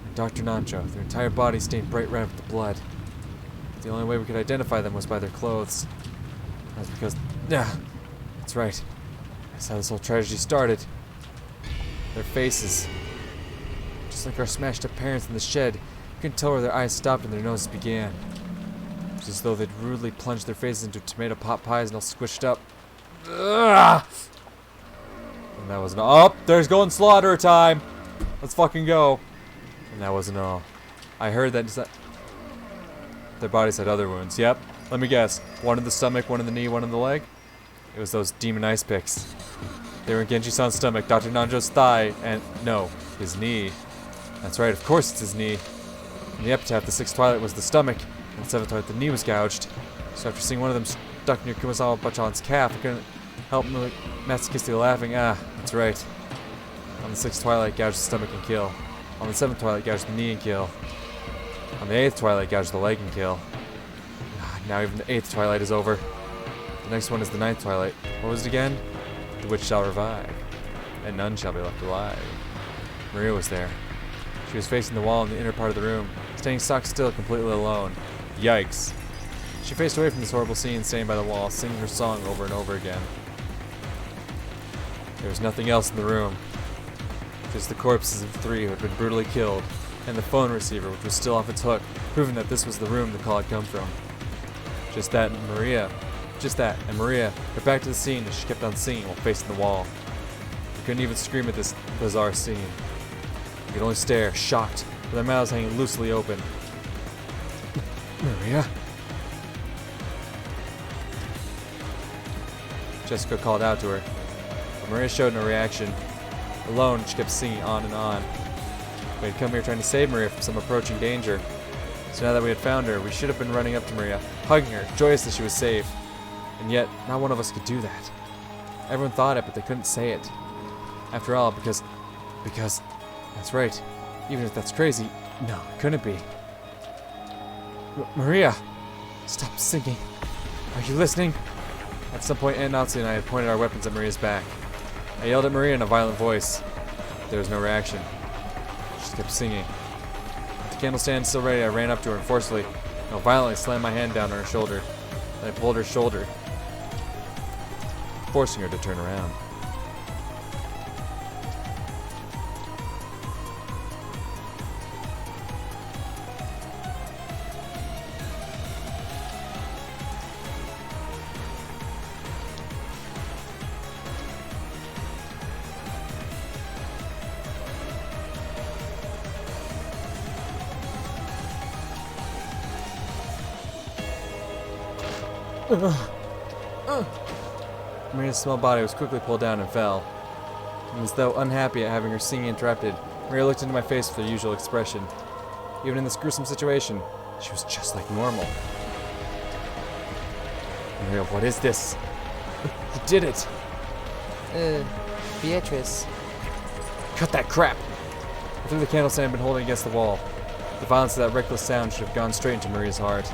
and Dr. Nancho, their entire body stained bright red with the blood. The only way we could identify them was by their clothes. That's because, yeah, that's right. That's how this whole tragedy started. Their faces. Just like our smashed up parents in the shed, you couldn't tell where their eyes stopped and their noses began. It was as though they'd rudely plunged their faces into tomato pot pies and all squished up. Ugh! And that wasn't all. Oh, there's going slaughter time! Let's fucking go. And that wasn't all. I heard that their bodies had other wounds. Yep. Let me guess. 1 in the stomach, 1 in the knee, 1 in the leg? It was those demon ice picks. They were in Genji-san's stomach, Dr. Nanjo's thigh, and no, his knee. That's right, of course it's his knee. In the epitaph, the 6th twilight was the stomach, and the 7th twilight, the knee was gouged. So after seeing one of them stuck near Kumasawa Bachan's calf, I couldn't help masochistically laughing. Ah, that's right. On the 6th twilight, gouged the stomach and kill. On the 7th twilight, gouged the knee and kill. On the 8th twilight, gouged the leg and kill. Ah, now even the 8th twilight is over. The next one is the 9th twilight. What was it again? The witch shall revive, and none shall be left alive. Maria was there. She was facing the wall in the inner part of the room, standing stock still, completely alone. Yikes. She faced away from this horrible scene, standing by the wall, singing her song over and over again. There was nothing else in the room. Just the corpses of the 3 who had been brutally killed, and the phone receiver, which was still off its hook, proving that this was the room the call had come from. Just that, and Maria, her back to the scene as she kept on singing while facing the wall. We couldn't even scream at this bizarre scene. We could only stare, shocked, with our mouths hanging loosely open. Maria? Jessica called out to her, but Maria showed no reaction. Alone, she kept singing on and on. We had come here trying to save Maria from some approaching danger. So now that we had found her, we should have been running up to Maria, hugging her, joyous that she was safe. And yet, not one of us could do that. Everyone thought it, but they couldn't say it. After all, because, that's right. Even if that's crazy, no, it couldn't be. Maria! Stop singing. Are you listening? At some point, Aunt Nazi and I had pointed our weapons at Maria's back. I yelled at Maria in a violent voice. There was no reaction. She just kept singing. With the candle stand still ready, I ran up to her and forcefully, violently slammed my hand down on her shoulder. Then I pulled her shoulder, forcing her to turn around. Maria's small body was quickly pulled down and fell. And as though unhappy at having her singing interrupted, Maria looked into my face with her usual expression. Even in this gruesome situation, she was just like normal. Maria, what is this? You did it! Beatrice. Cut that crap! I threw the candle stand I'd been holding against the wall. The violence of that reckless sound should have gone straight into Maria's heart.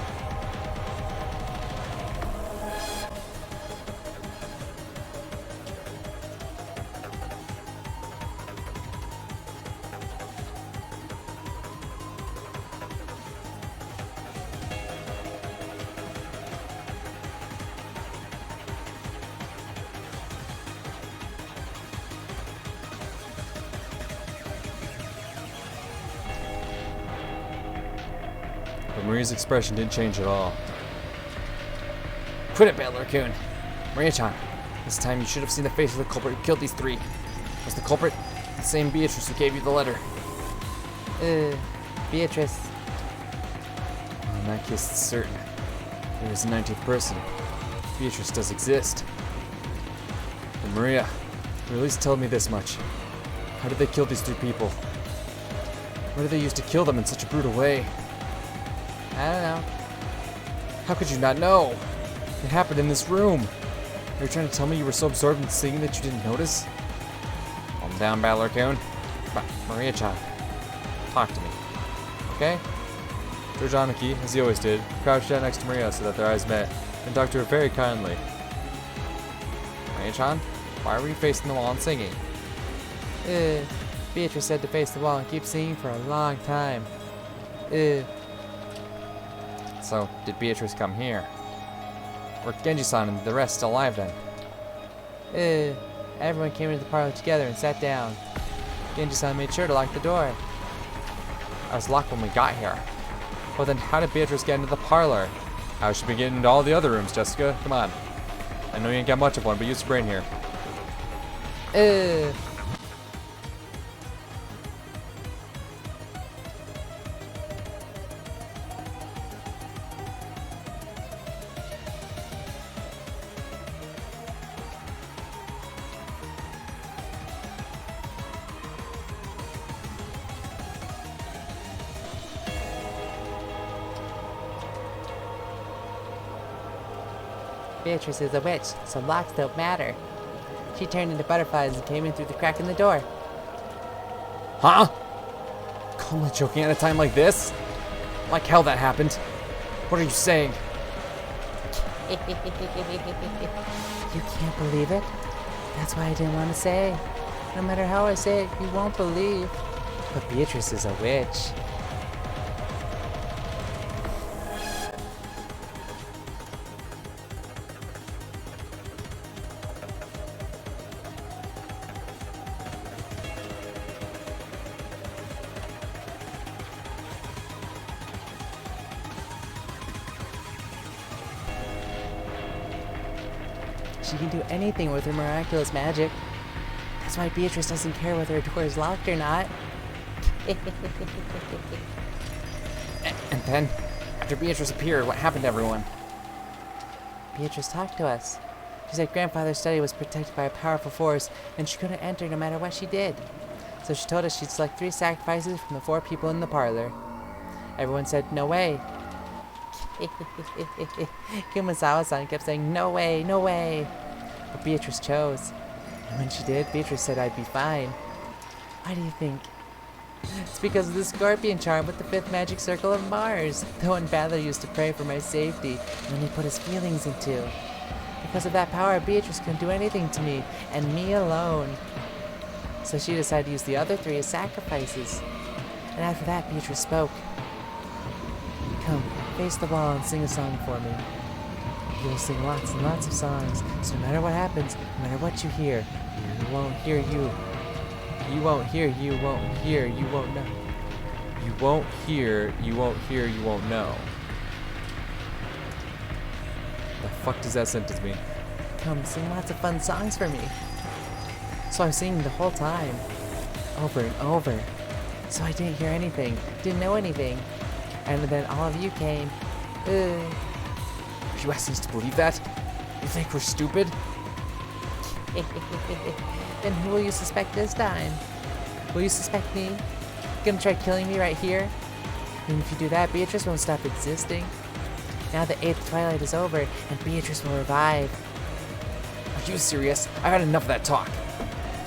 But Maria's expression didn't change at all. Quit it, Battler-kun. Maria-chan, this time you should have seen the face of the culprit who killed these three. Was the culprit the same Beatrice who gave you the letter? Beatrice. Well, in that case, it's certain. There is a 19th person. Beatrice does exist. And Maria, or at least tell me this much. How did they kill these three people? What did they use to kill them in such a brutal way? I don't know. How could you not know? It happened in this room. Are you trying to tell me you were so absorbed in seeing that you didn't notice? Calm down, Battler-kun. Maria-chan, talk to me. Okay? George Aniki, as he always did, crouched down next to Maria so that their eyes met, and talked to her very kindly. Maria-chan, why were you facing the wall and singing? Beatrice said to face the wall and keep singing for a long time. So, did Beatrice come here? Were Genji-san and the rest still alive then? Everyone came into the parlor together and sat down. Genji-san made sure to lock the door. I was locked when we got here. Well then, how did Beatrice get into the parlor? How should we get into all the other rooms, Jessica? Come on. I know you ain't got much of one, but use your brain here. Beatrice is a witch, so locks don't matter. She turned into butterflies and came in through the crack in the door. Huh? Calmly joking at a time like this? Like hell that happened. What are you saying? You can't believe it? That's why I didn't want to say. No matter how I say it, you won't believe. But Beatrice is a witch. She can do anything with her miraculous magic. That's why Beatrice doesn't care whether her door is locked or not. And then, after Beatrice appeared, what happened to everyone? Beatrice talked to us. She said grandfather's study was protected by a powerful force, and she couldn't enter no matter what she did. So she told us she'd select 3 sacrifices from the 4 people in the parlor. Everyone said, no way. Kumasawa-san kept saying, no way, no way. But Beatrice chose. And when she did, Beatrice said I'd be fine. Why do you think? It's because of the scorpion charm with the 5th magic circle of Mars. The one Battler used to pray for my safety, and then he put his feelings into. Because of that power, Beatrice couldn't do anything to me, and me alone. So she decided to use the other 3 as sacrifices. And after that, Beatrice spoke. Come, face the wall and sing a song for me. You'll sing lots and lots of songs, so no matter what happens, no matter what you hear, you won't hear you. You won't hear, you won't hear, you won't know. You won't hear, you won't hear, you won't know. The fuck does that sentence mean? Come, sing lots of fun songs for me. So I was singing the whole time, over and over. So I didn't hear anything, didn't know anything. And then all of you came. You asking us to believe that? You think we're stupid? Then who will you suspect this time? Will you suspect me? Gonna try killing me right here? And if you do that, Beatrice won't stop existing. Now the 8th twilight is over, and Beatrice will revive. Are you serious? I've had enough of that talk.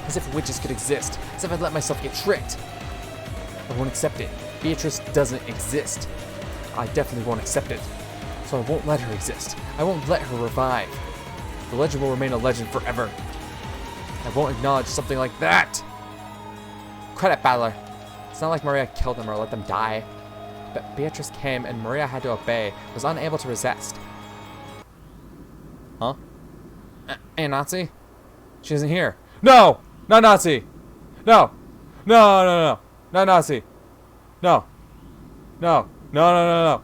As if witches could exist. As if I'd let myself get tricked. I won't accept it. Beatrice doesn't exist. I definitely won't accept it. So I won't let her exist. I won't let her revive. The legend will remain a legend forever. I won't acknowledge something like that. Credit, Battler. It's not like Maria killed them or let them die. But Beatrice came and Maria had to obey, was unable to resist. Huh? Hey, Nazi? She isn't here. No! Not Nazi! No! No, no, no, no. Not Nazi. No. No. No, no, no, no.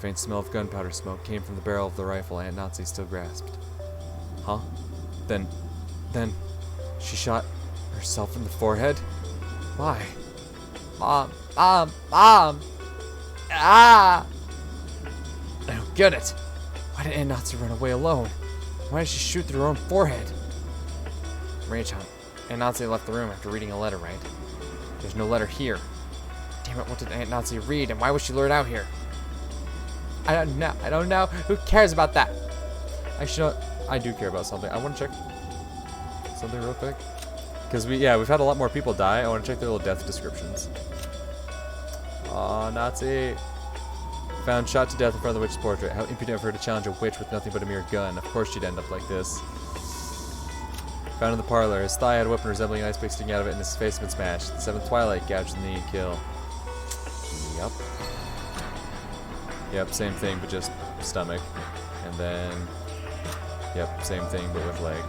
faint smell of gunpowder smoke came from the barrel of the rifle Aunt Nazi still grasped. Huh? Then, she shot herself in the forehead? Why? Mom! Ah! I don't get it. Why did Aunt Nazi run away alone? Why did she shoot through her own forehead? Maria-chan, Aunt Nazi left the room after reading a letter, right? There's no letter here. Damn it, what did Aunt Nazi read, and why was she lured out here? I don't know. Who cares about that? Actually, I do care about something. I want to check something real quick. Because we've had a lot more people die. I want to check their little death descriptions. Aw, Nazi. Found shot to death in front of the witch's portrait. How impudent of her to challenge a witch with nothing but a mere gun. Of course she'd end up like this. Found in the parlor. His thigh had a weapon resembling an ice pick sticking out of it, and his face had been smashed. The seventh twilight gouged in the knee. Kill. Yup. Yep, same thing, but just stomach. And then... Yep, same thing, but with leg.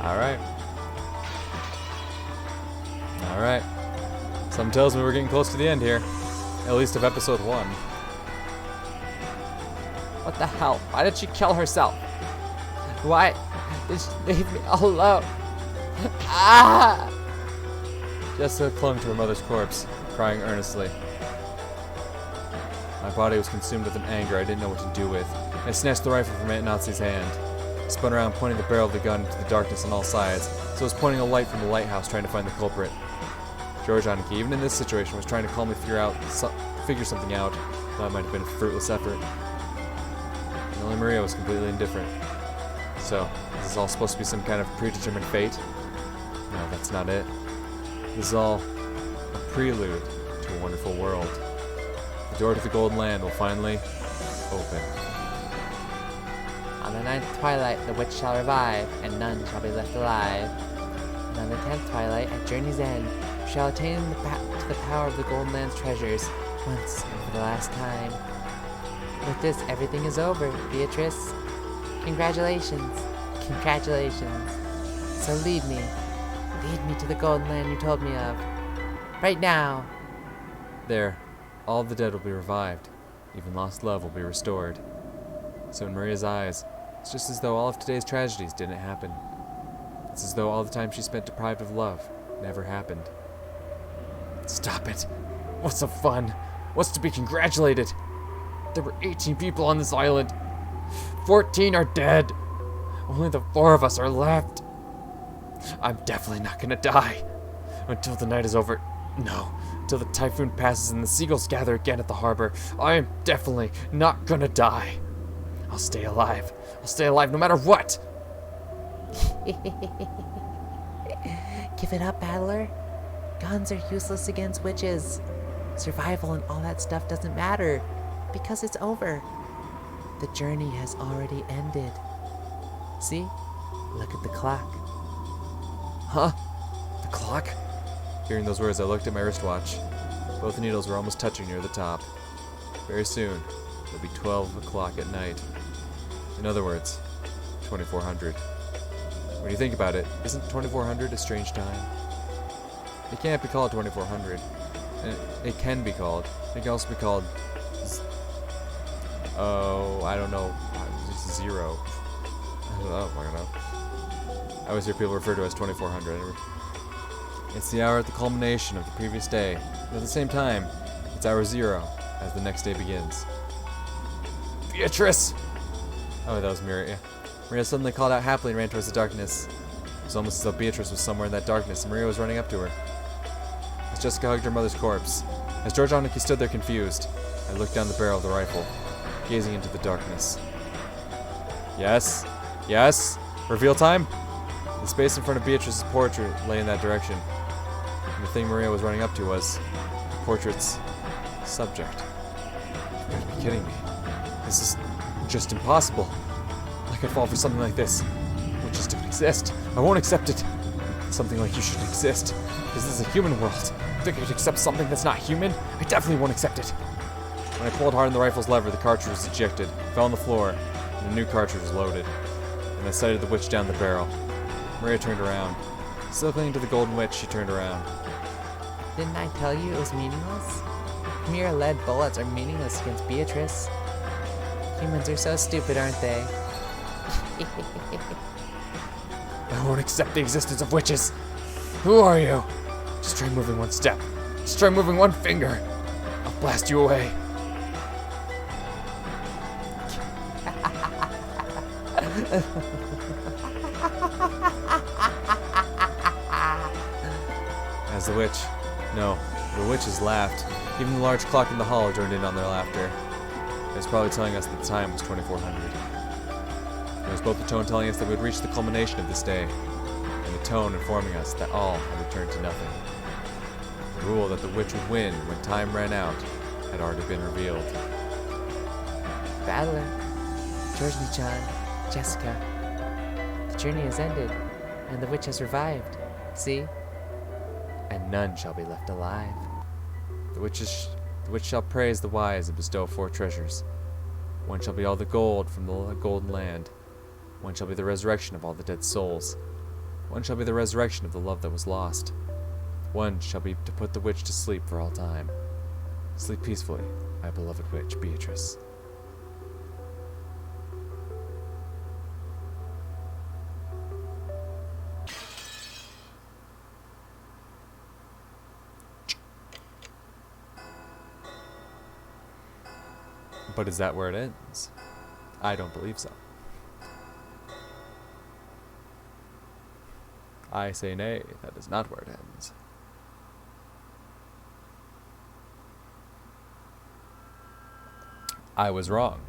Alright. Alright. Something tells me we're getting close to the end here. At least of episode 1. What the hell? Why did she kill herself? Why did she leave me alone? Ah! Jessica clung to her mother's corpse, crying earnestly. My body was consumed with an anger I didn't know what to do with. I snatched the rifle from Aunt Nazi's hand. I spun around, pointing the barrel of the gun into the darkness on all sides, so I was pointing a light from the lighthouse trying to find the culprit. George Aniki, even in this situation, was trying to calmly figure something out, though it might have been a fruitless effort. And only Maria was completely indifferent. So, is this all supposed to be some kind of predetermined fate? No, that's not it. This is all a prelude to a wonderful world. The door to the Golden Land will finally open. On the 9th twilight, the witch shall revive, and none shall be left alive. And on the 10th twilight, at journey's end, we shall attain to the power of the Golden Land's treasures, once and for the last time. With this, everything is over, Beatrice. Congratulations. Congratulations. So lead me to the Golden Land you told me of. Right now. There, all of the dead will be revived. Even lost love will be restored. So in Maria's eyes, it's just as though all of today's tragedies didn't happen. It's as though all the time she spent deprived of love never happened. Stop it. What's the fun? What's to be congratulated? There were 18 people on this island. 14 are dead. Only the 4 of us are left. I'm definitely not gonna die. Until the night is over. No. Until the typhoon passes and the seagulls gather again at the harbor. I am definitely not gonna die. I'll stay alive. I'll stay alive no matter what. Give it up, battler. Guns are useless against witches. Survival and all that stuff doesn't matter, because it's over. The journey has already ended. See? Look at the clock. Huh? The clock? Hearing those words, I looked at my wristwatch. Both needles were almost touching near the top. Very soon, it'll be 12 o'clock at night. In other words, 2400. When you think about it, isn't 2400 a strange time? It can't be called 2400. And it can be called. It can also be called... Oh, I don't know. It's 0. I don't know. I always hear people refer to it as 2400. It's the hour at the culmination of the previous day. And at the same time, it's hour 0 as the next day begins. Beatrice! Oh, that was Maria. Maria suddenly called out happily and ran towards the darkness. It was almost as though Beatrice was somewhere in that darkness and Maria was running up to her. As Jessica hugged her mother's corpse, as George Aniki stood there confused, I looked down the barrel of the rifle, gazing into the darkness. Yes? Yes? Reveal time? The space in front of Beatrice's portrait lay in that direction. And the thing Maria was running up to was the portrait's subject. You gotta be kidding me. This is just impossible. I could fall for something like this. Witches don't exist. I won't accept it. Something like you shouldn't exist. This is a human world. Think I could accept something that's not human? I definitely won't accept it. When I pulled hard on the rifle's lever, the cartridge was ejected, fell on the floor, and a new cartridge was loaded. And I sighted the witch down the barrel. Maria turned around. Still clinging to the Golden Witch, she turned around. Didn't I tell you it was meaningless? Mere lead bullets are meaningless against Beatrice. Humans are so stupid, aren't they? I won't accept the existence of witches. Who are you? Just try moving one step. Just try moving one finger. I'll blast you away. As the witches laughed. Even the large clock in the hall joined in on their laughter. It was probably telling us that the time was 2400. It was both the tone telling us that we would reach the culmination of this day, and the tone informing us that all had returned to nothing. The rule that the witch would win when time ran out had already been revealed. Battler, Georgie-chan, Jessica. The journey has ended, and the witch has revived. See? And none shall be left alive. The witch shall praise the wise and bestow 4 treasures. One shall be all the gold from the golden land. One shall be the resurrection of all the dead souls. One shall be the resurrection of the love that was lost. One shall be to put the witch to sleep for all time. Sleep peacefully, my beloved witch, Beatrice. But is that where it ends? I don't believe so. I say nay, that is not where it ends. I was wrong.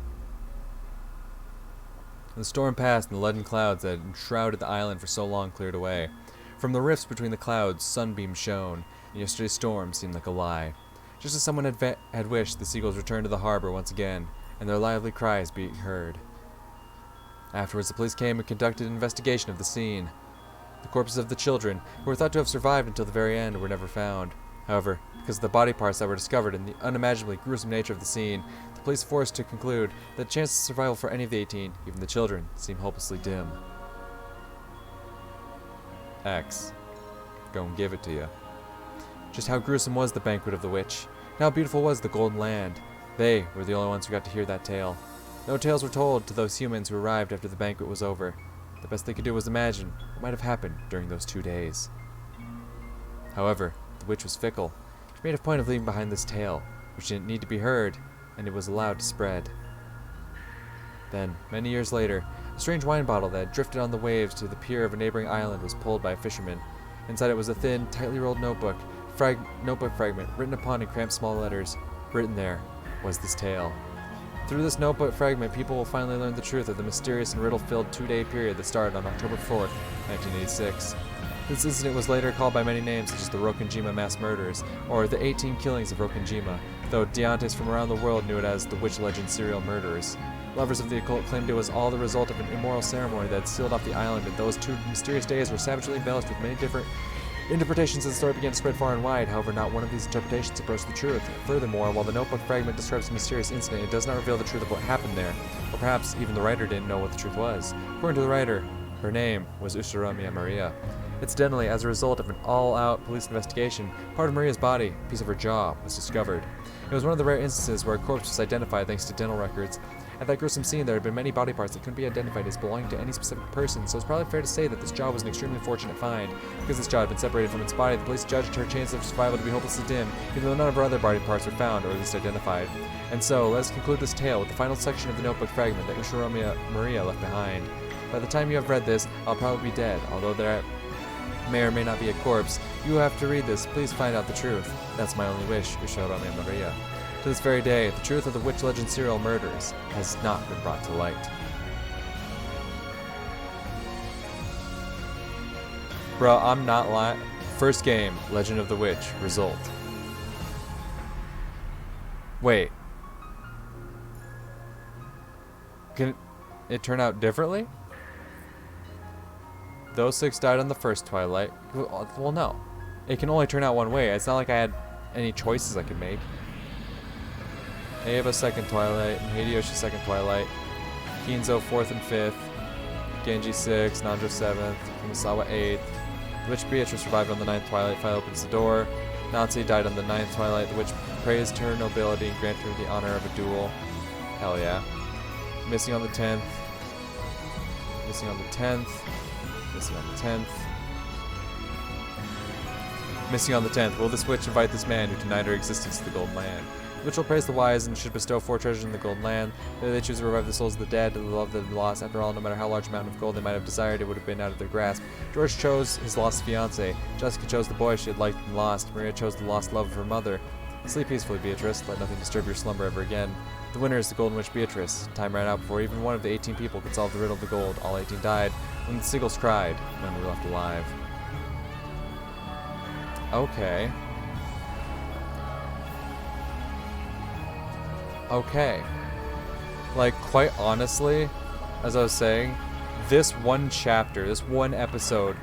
The storm passed and the leaden clouds that had enshrouded the island for so long cleared away. From the rifts between the clouds, sunbeams shone, and yesterday's storm seemed like a lie. Just as someone had wished, the seagulls returned to the harbor once again, and their lively cries being heard. Afterwards, the police came and conducted an investigation of the scene. The corpses of the children, who were thought to have survived until the very end, were never found. However, because of the body parts that were discovered and the unimaginably gruesome nature of the scene, the police were forced to conclude that the chances of survival for any of the 18, even the children, seemed hopelessly dim. X. Go and give it to you. Just how gruesome was the banquet of the witch, and how beautiful was the golden land. They were the only ones who got to hear that tale. No tales were told to those humans who arrived after the banquet was over. The best they could do was imagine what might have happened during those 2 days. However, the witch was fickle. She made a point of leaving behind this tale, which didn't need to be heard, and it was allowed to spread. Then, many years later, a strange wine bottle that had drifted on the waves to the pier of a neighboring island was pulled by a fisherman. Inside it was a thin, tightly rolled notebook fragment written upon in cramped small letters. Written there was this tale. Through this notebook fragment, people will finally learn the truth of the mysterious and riddle-filled 2-day period that started on October 4th, 1986. This incident was later called by many names such as the Rokenjima mass murders, or the 18 killings of Rokenjima, though deantes from around the world knew it as the witch legend serial murders. Lovers of the occult claimed it was all the result of an immoral ceremony that had sealed off the island, and those 2 mysterious days were savagely embellished with many different interpretations as the story began to spread far and wide. However, not one of these interpretations approached the truth. Furthermore, while the notebook fragment describes a mysterious incident, it does not reveal the truth of what happened there. Or perhaps even the writer didn't know what the truth was. According to the writer, her name was Ushiramiya Maria. Incidentally, as a result of an all-out police investigation, part of Maria's body, a piece of her jaw, was discovered. It was one of the rare instances where a corpse was identified thanks to dental records. At that gruesome scene, there had been many body parts that couldn't be identified as belonging to any specific person, so it's probably fair to say that this jaw was an extremely fortunate find. Because this jaw had been separated from its body, the police judged her chances of survival to be hopelessly dim, even though none of her other body parts were found, or at least identified. And so, let us conclude this tale with the final section of the notebook fragment that Ushiramiya Maria left behind. By the time you have read this, I'll probably be dead, although there may or may not be a corpse. You who have to read this, please find out the truth. That's my only wish, Ushiramiya Maria. To this very day, the truth of the witch legend serial murders has not been brought to light. Bro, I'm not lying. First game, Legend of the Witch, result. Wait. Can it turn out differently? Those 6 died on the first Twilight. Well, no. It can only turn out one way. It's not like I had any choices I could make. Ava second Twilight, Hideyoshi second Twilight, Kinzo 4th and 5th, Genji 6th, Nanjo 7th, Kumasawa 8th. The Witch Beatrice survived on the 9th Twilight. File opens the door. Natsu died on the 9th Twilight. The Witch praised her nobility and granted her the honor of a duel. Hell yeah. Missing on the 10th. Missing on the 10th. Missing on the 10th. Missing on the 10th. Will this witch invite this man who denied her existence to the Golden Land? The witch will praise the wise and should bestow 4 treasures in the Golden Land. There they choose to revive the souls of the dead and the love that they lost. After all, no matter how large a mountain of gold they might have desired, it would have been out of their grasp. George chose his lost fiancée. Jessica chose the boy she had liked and lost. Maria chose the lost love of her mother. Sleep peacefully, Beatrice. Let nothing disturb your slumber ever again. The winner is the Golden Witch Beatrice. Time ran out before even one of the 18 people could solve the riddle of the gold. All 18 died. When the seagulls cried, none were left alive. Okay. Okay. Like, quite honestly, as I was saying, this one chapter, this one episode,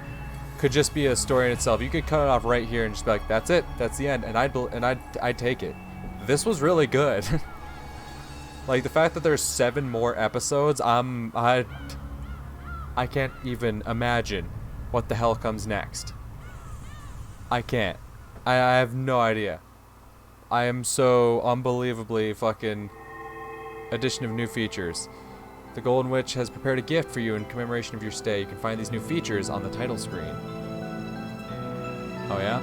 could just be a story in itself. You could cut it off right here and just be like, "That's it. That's the end," and I'd take it. This was really good. Like, the fact that there's 7 more episodes, I can't even imagine what the hell comes next. I can't. I have no idea. I am so unbelievably fucking... Addition of new features. The Golden Witch has prepared a gift for you in commemoration of your stay. You can find these new features on the title screen. Oh yeah?